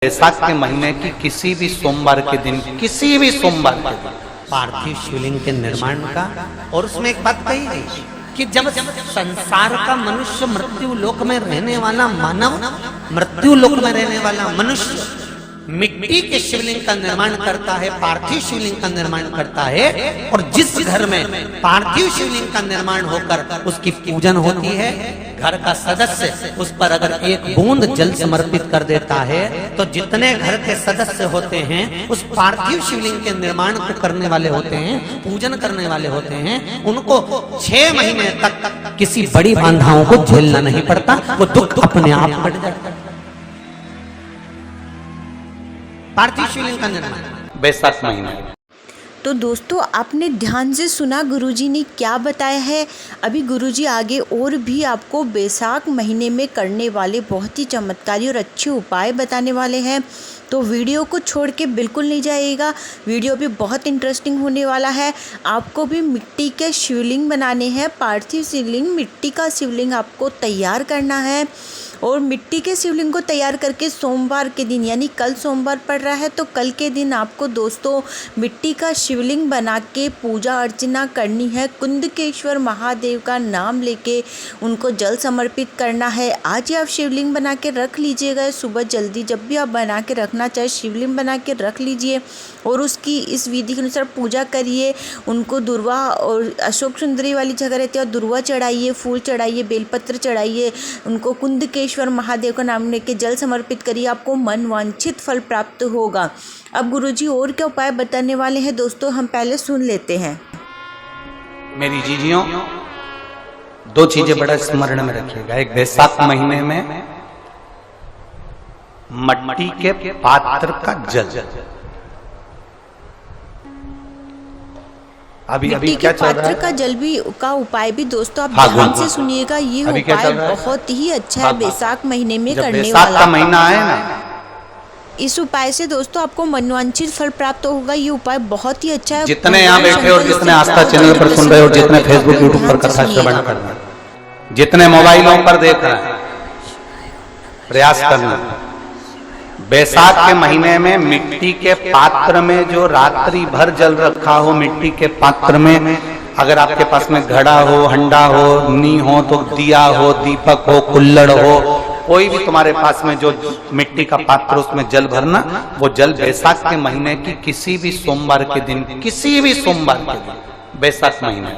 बैसाख के महीने की किसी भी सोमवार के दिन पार्थिव शिवलिंग के निर्माण का। और उसमें एक बात कही गई कि जब संसार का मनुष्य मृत्यु लोक में रहने वाला मानव, मृत्यु लोक में रहने वाला मनुष्य मिट्टी के शिवलिंग का निर्माण करता है, पार्थिव शिवलिंग का निर्माण करता है, और जिस घर में पार्थिव शिवलिंग का निर्माण होकर उसकी पूजन होती है, घर का सदस्य उस पर अगर एक बूंद जल समर्पित कर देता है तो जितने घर के सदस्य होते हैं उस पार्थिव शिवलिंग के निर्माण को करने वाले होते हैं, पूजन करने वाले होते हैं, उनको 6 महीने तक किसी बड़ी बाधाओं को झेलना नहीं पड़ता, वो दुख अपने आप कट जाता है। पार्थिव शिवलिंग का निर्माण बैसाख महीने। तो दोस्तों आपने ध्यान से सुना गुरुजी ने क्या बताया है। अभी गुरुजी आगे और भी आपको बैसाख महीने में करने वाले बहुत ही चमत्कारी और अच्छे उपाय बताने वाले हैं, तो वीडियो को छोड़ के बिल्कुल नहीं जाइएगा। वीडियो भी बहुत इंटरेस्टिंग होने वाला है। आपको भी मिट्टी के शिवलिंग बनाने हैं, पार्थिव शिवलिंग, मिट्टी का शिवलिंग आपको तैयार करना है। और मिट्टी के शिवलिंग को तैयार करके सोमवार के दिन, यानी कल सोमवार पड़ रहा है, तो कल के दिन आपको दोस्तों मिट्टी का शिवलिंग बना के पूजा अर्चना करनी है। कुंदकेश्वर महादेव का नाम लेके उनको जल समर्पित करना है। आज ही आप शिवलिंग बना के रख लीजिएगा, सुबह जल्दी जब भी आप बना के रखना चाहे शिवलिंग बना के रख लीजिए और उसकी इस विधि के अनुसार पूजा करिए। उनको दुर्वा और अशोक सुंदरी वाली जगह रहती है और दुर्वा चढ़ाइए, फूल चढ़ाइए, बेलपत्र चढ़ाइए, उनको कुंदकेश्वर महादेव का नाम लेके जल समर्पित करिए, आपको मनवांछित फल प्राप्त होगा। अब गुरुजी और क्या उपाय बताने वाले हैं दोस्तों, हम पहले सुन लेते हैं। मेरी जीजियों, 2 चीजें बड़ा स्मरण में रखिएगा। एक, बैसाख महीने में मट्टी के पात्र का जल, अभी मिट्टी क्या के चल रहा पात्र है? का जल भी का उपाय भी दोस्तों आप हाँ, ध्यान से सुनिएगा। ये अभी क्या उपाय चल रहा है? बहुत ही अच्छा है बैसाख महीने में जब करने बैसाख का वाला। महीना आए ना, इस उपाय से दोस्तों आपको मनवांछित फल प्राप्त होगा। ये उपाय बहुत ही अच्छा है। जितने यहाँ बैठे और जितने आस्था चैनल पर सुन रहे हो, जितने फेसबुक यूट्यूब पर कथा श्रवण कर रहे हैं, जितने मोबाइलों पर देख रहे हैं, प्रयास करना। बैसाख के महीने में मिट्टी के पात्र में जो रात्रि भर जल रखा हो, मिट्टी के पात्र में, अगर आपके पास में घड़ा हो, हंडा हो, नी हो, तो दिया हो, दीपक हो, कुल्लड़ हो, कोई भी तुम्हारे पास में जो मिट्टी का पात्र, उसमें जल भरना। वो जल बैसाख के महीने की किसी भी सोमवार के दिन, किसी भी सोमवार के दिन, बैसाख महीने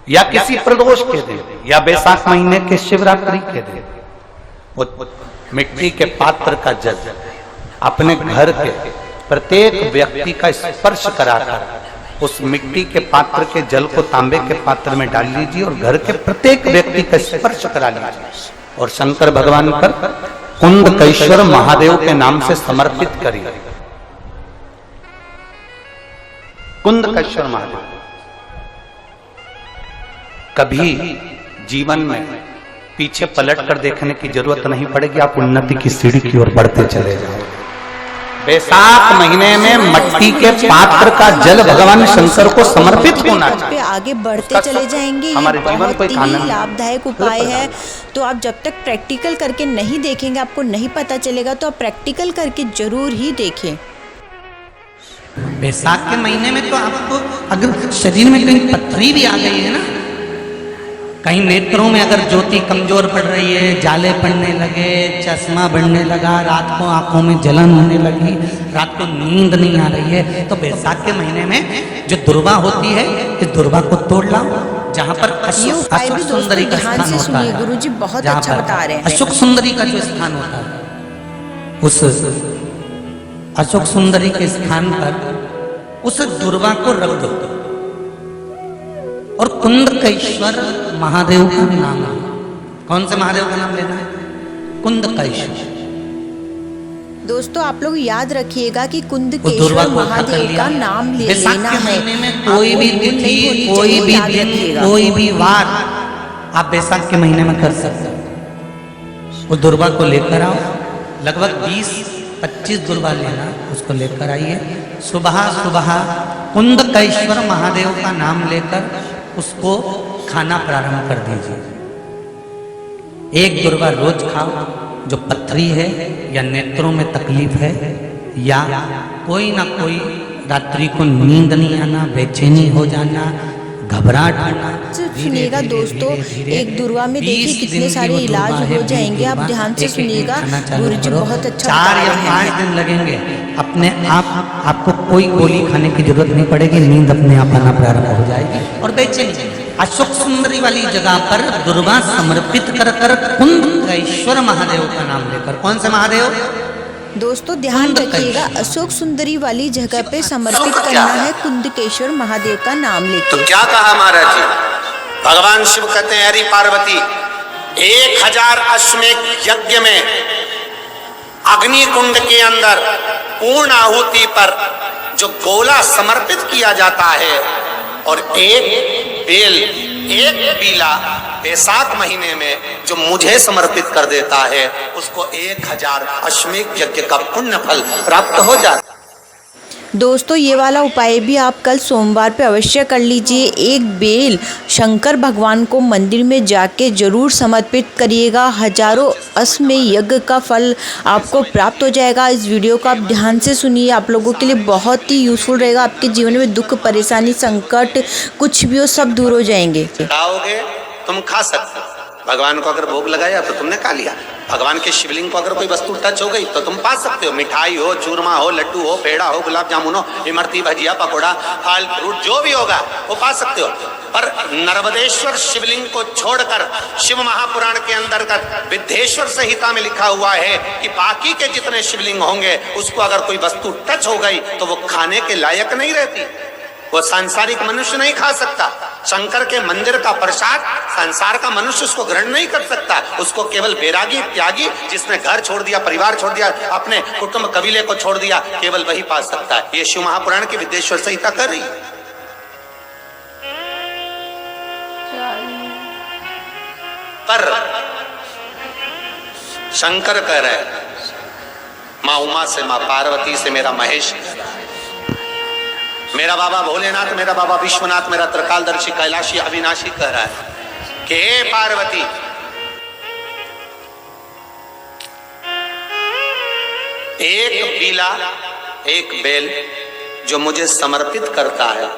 या किसी प्रदोष के दिन या बैसाख महीने के शिवरात्रि के दिन, वो मिट्टी के पात्र का जल अपने घर के प्रत्येक व्यक्ति का स्पर्श कराकर उस मिट्टी के पात्र के जल को तांबे के पात्र में डाल लीजिए और घर के प्रत्येक व्यक्ति का स्पर्श करा लीजिए और शंकर भगवान पर कुंदकेश्वर महादेव के नाम से समर्पित करिए। कुंदकेश्वर महादेव, कभी जीवन में पीछे पलट कर देखने की जरूरत नहीं पड़ेगी, आप उन्नति की सीढ़ी की ओर बढ़ते चले जाओ। बैसाख महीने में मट्टी के पात्र का जल भगवान शंकर को समर्पित होना चाहिए। आगे बढ़ते चले जाएंगे। हमारे ये जीवन को एक बहुत ही आनंद, लाभदायक उपाय है। तो आप जब तक प्रैक्टिकल करके नहीं देखेंगे आपको नहीं पता चलेगा, तो आप प्रैक्टिकल करके जरूर ही देखें। बैसाख के महीने में तो आपको अगर शरीर में कहीं पथरी भी आ गई है ना, कहीं नेत्रों में अगर ज्योति कमजोर पड़ रही है, जाले पड़ने लगे, चश्मा बढ़ने लगा, रात को आंखों में जलन होने लगी, रात को नींद नहीं आ रही है, तो बैसाख के महीने में जो दुर्वा होती है, इस दुर्वा को तोड़ लाओ। जहाँ पर अशोक सुंदरी का स्थान होता है, गुरुजी बहुत अच्छा बता रहे हैं। अशोक सुंदरी का जो स्थान होता है, उस अशोक सुंदरी के स्थान पर उस दुर्वा को रख दो और कुंदकेश्वर महादेव का नाम, कौन से महादेव का नाम लेना है? कुंदकेश्वर। दोस्तों आप लोग याद रखिएगा कि कुंदकेश्वर महादेव का नाम लेना है। कोई भी तिथि, कोई भी दिन, कोई भी वार आप बैसाख के महीने में कर सकते हो। वो दुर्वा को लेकर आओ, लगभग 20-25 दुर्वा लेना, उसको लेकर आइए। सुबह सुबह कुंदकेश्वर महादेव का नाम लेकर उसको खाना प्रारंभ कर दीजिए। एक दुर्वा रोज खाओ, जो पथरी है या नेत्रों में तकलीफ है या कोई ना कोई रात्रि को नींद नहीं आना, बेचैनी हो जाना, घबराहट होना, सुनिएगा दोस्तों, एक दुर्वा में देखिए कितने सारे इलाज हो जाएंगे। आप ध्यान से सुनिएगा, गुरुजी बहुत अच्छा 4 या 5 दिन लगेंगे, अपने आप आपको कोई गोली खाने की जरूरत नहीं पड़ेगी, नींद अपने आप आना प्रारंभ हो जाएगी और बेचैनी। अशोक सुंदरी वाली जगह पर दुर्वा समर्पित कर कर कुंदकेश्वर महादेव का नाम लेकर, कौन से महादेव दोस्तों ध्यान रखिएगा, अशोक सुंदरी वाली जगह पे समर्पित करना है कुंदकेश्वर महादेव का नाम लेके। तो क्या कहा महाराज जी, भगवान शिव कहते हैं हरि पार्वती 1000 अश्वमेध यज्ञ में अग्नि कुंड के अंदर पूर्ण आहुति पर जो गोला समर्पित किया जाता है और एक बेल, एक बीला बैसाख महीने में जो मुझे समर्पित कर देता है, उसको 1000 अश्वमेध यज्ञ का पुण्य फल प्राप्त हो जाता है। दोस्तों ये वाला उपाय भी आप कल सोमवार पे अवश्य कर लीजिए। एक बेल शंकर भगवान को मंदिर में जाके जरूर समर्पित करिएगा, हजारों अश्वमेध यज्ञ का फल आपको प्राप्त हो जाएगा। इस वीडियो को आप ध्यान से सुनिए, आप लोगों के लिए बहुत ही यूजफुल रहेगा। आपके जीवन में दुख, परेशानी, संकट कुछ भी हो, सब दूर हो जाएंगे। खाओगे तुम खा सकते हो, भगवान को अगर भोग लगाया तो तुमने खा लिया। भगवान के शिवलिंग को अगर कोई वस्तु टच हो गई तो तुम पा सकते हो, मिठाई हो, चूरमा हो, लड्डू हो, पेड़ा हो, गुलाब जामुन हो, इमरती, भजिया, पकौड़ा, फल फ्रूट जो भी होगा वो पा सकते हो। पर नर्मदेश्वर शिवलिंग को छोड़कर शिव महापुराण के अंतर्गत विद्धेश्वर संहिता में लिखा हुआ है कि बाकी के जितने शिवलिंग होंगे उसको अगर कोई वस्तु टच हो गई तो वो खाने के लायक नहीं रहती, वो सांसारिक मनुष्य नहीं खा सकता। शंकर के मंदिर का प्रसाद संसार का मनुष्य उसको ग्रहण नहीं कर सकता, उसको केवल बैरागी, त्यागी, जिसने घर छोड़ दिया, परिवार छोड़ दिया, अपने कुटुंब कबीले को छोड़ दिया, केवल वही पा सकता है। ये शिव महापुराण की विद्धेश्वर संहिता कर रही है। पर शंकर कह रहे, माँ उमा से, माँ पार्वती से मेरा महेश, मेरा बाबा भोलेनाथ, मेरा बाबा विश्वनाथ, मेरा त्रिकालदर्शी, कैलाशी, अविनाशी कह रहा है कि हे पार्वती, एक बीला, एक बेल जो मुझे समर्पित करता है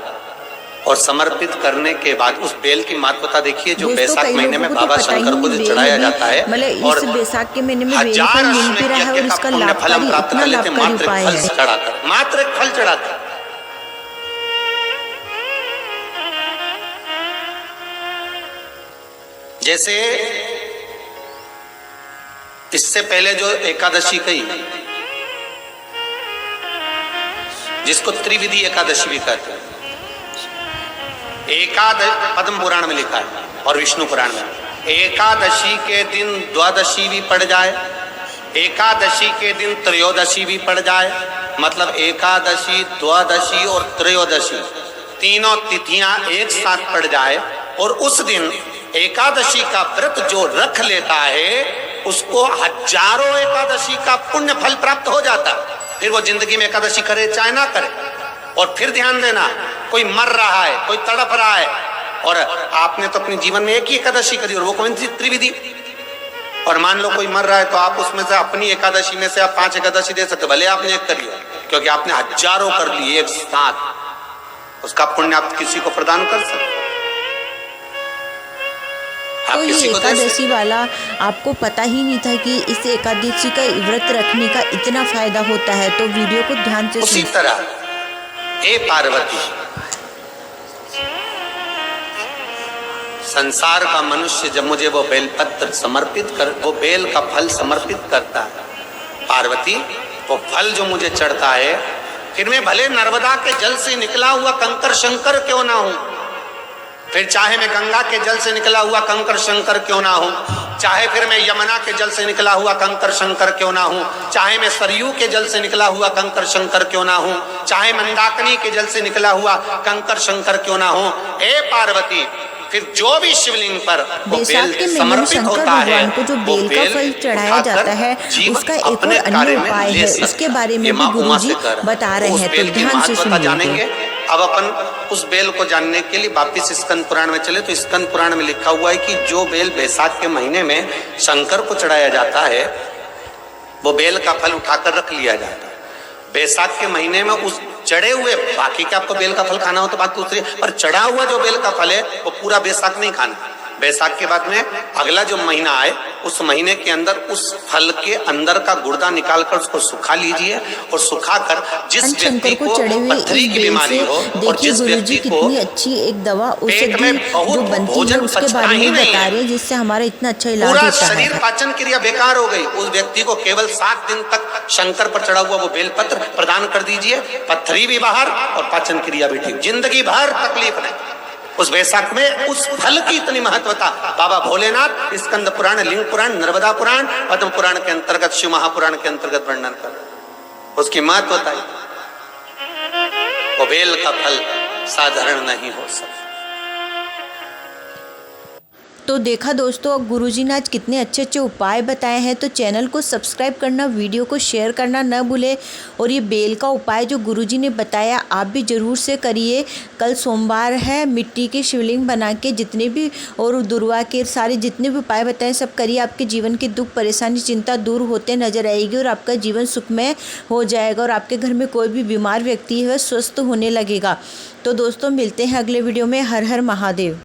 और समर्पित करने के बाद उस बेल की महत्वता देखिए, जो बैसाख महीने में बाबा शंकर को जो चढ़ाया जाता है और इस बैसाख के महीने में बेल फल मिल रहा है और इसका लाभकारी, इतना लाभकारी उपाय है। चढ़ाकर, मात्र एक फल चढ़ाकर। जैसे इससे पहले जो एकादशी कही, जिसको त्रिविधि एकादशी भी कहते हैं, पद्म पुराण में लिखा है और विष्णु पुराण में, एकादशी के दिन द्वादशी भी पड़ जाए, एकादशी के दिन त्रयोदशी भी पड़ जाए, मतलब एकादशी, द्वादशी और त्रयोदशी तीनों तिथियां एक साथ पड़ जाए और उस दिन एकादशी का व्रत जो रख लेता है उसको हजारों एकादशी का पुण्य फल प्राप्त हो जाता। फिर वो जिंदगी में एकादशी करे चाहे ना करे। और फिर ध्यान देना, कोई मर रहा है, कोई तड़प रहा है और आपने तो अपने जीवन में एक ही एकादशी करी और वो कौन सी? त्रिविधि। और मान लो कोई मर रहा है तो आप उसमें से अपनी एकादशी में से आप 5 एकादशी दे सकते, भले आपने एक करी हो, क्योंकि आपने हजारों कर ली एक साथ, उसका पुण्य आप किसी को प्रदान कर सकते। तो ये एकादशी वाला आपको पता ही नहीं था कि इस एकादशी का व्रत रखने का इतना फायदा होता है, तो वीडियो को ध्यान से उसी तरह हे पार्वती, संसार का मनुष्य जब मुझे वो बेलपत्र समर्पित कर, वो बेल का फल समर्पित करता है, पार्वती वो फल जो मुझे चढ़ता है, फिर मैं भले नर्मदा के जल से निकला हुआ कंकर शंकर क्यों ना हूं, फिर चाहे मैं गंगा के जल से निकला हुआ कंकर शंकर क्यों ना हूं, चाहे फिर मैं यमुना के जल से निकला हुआ कंकर शंकर क्यों ना हूं, चाहे मैं सरयू के जल से निकला हुआ कंकर शंकर क्यों ना हूं, चाहे मंदाकिनी के जल से निकला हुआ कंकर शंकर क्यों ना हूं, ए पार्वती फिर जो भी शिवलिंग पर वो बेल समर्पित होता है, को जो बेल का फल चढ़ाया जाता है उसका एक और अन्य उपाय है, उसके बारे में भी गुरुजी बता रहे हैं, तो ध्यान से सुनिए। अब अपन उस बेल को जानने के लिए वापिस स्कंद पुराण में चले, तो स्कंद पुराण में लिखा हुआ है कि जो बेल बैसाख के महीने में शंकर को चढ़ाया जाता है वो बेल का फल उठाकर रख लिया जाता है। बैसाख के महीने में उस चढ़े हुए, बाकी के आपको बेल का फल खाना हो तो बात दूसरी, पर चढ़ा हुआ जो बेल का फल है वो पूरा बैसाख नहीं खाना। बैसाख के बाद में अगला जो महीना आए उस महीने के अंदर उस फल के अंदर का गुर्दा निकालकर उसको सुखा लीजिए, और सुखाकर जिस व्यक्ति को पथरी की बीमारी हो और जिस व्यक्ति को कितनी अच्छी एक दवा पेट में बहुत भोजन पचता ही नहीं है, जिससे हमारा इतना अच्छा इलाज पूरा होता है। शरीर पाचन क्रिया बेकार हो गई, उस व्यक्ति को केवल 7 दिन तक शंकर पर चढ़ा हुआ वो बेलपत्र प्रदान कर दीजिए, पथरी भी बाहर और पाचन क्रिया भी ठीक, जिंदगी भर तकलीफ नहीं। उस बैसाख में उस फल की इतनी महत्वता बाबा भोलेनाथ स्कंद पुराण, लिंग पुराण, नर्मदा पुराण, पद्म पुराण के अंतर्गत, शिव महापुराण के अंतर्गत वर्णन कर उसकी महत्वता। वो बेल का फल साधारण नहीं हो सकता। तो देखा दोस्तों, गुरुजी ने आज कितने अच्छे अच्छे उपाय बताए हैं। तो चैनल को सब्सक्राइब करना, वीडियो को शेयर करना न भूले, और ये बेल का उपाय जो गुरुजी ने बताया आप भी ज़रूर से करिए। कल सोमवार है, मिट्टी के शिवलिंग बना के जितने भी और दुर्वा के सारे जितने भी उपाय बताए सब करिए। आपके जीवन के दुख, परेशानी, चिंता दूर होते नजर आएगी और आपका जीवन सुखमय हो जाएगा, और आपके घर में कोई भी बीमार व्यक्ति है स्वस्थ होने लगेगा। तो दोस्तों मिलते हैं अगले वीडियो में। हर हर महादेव।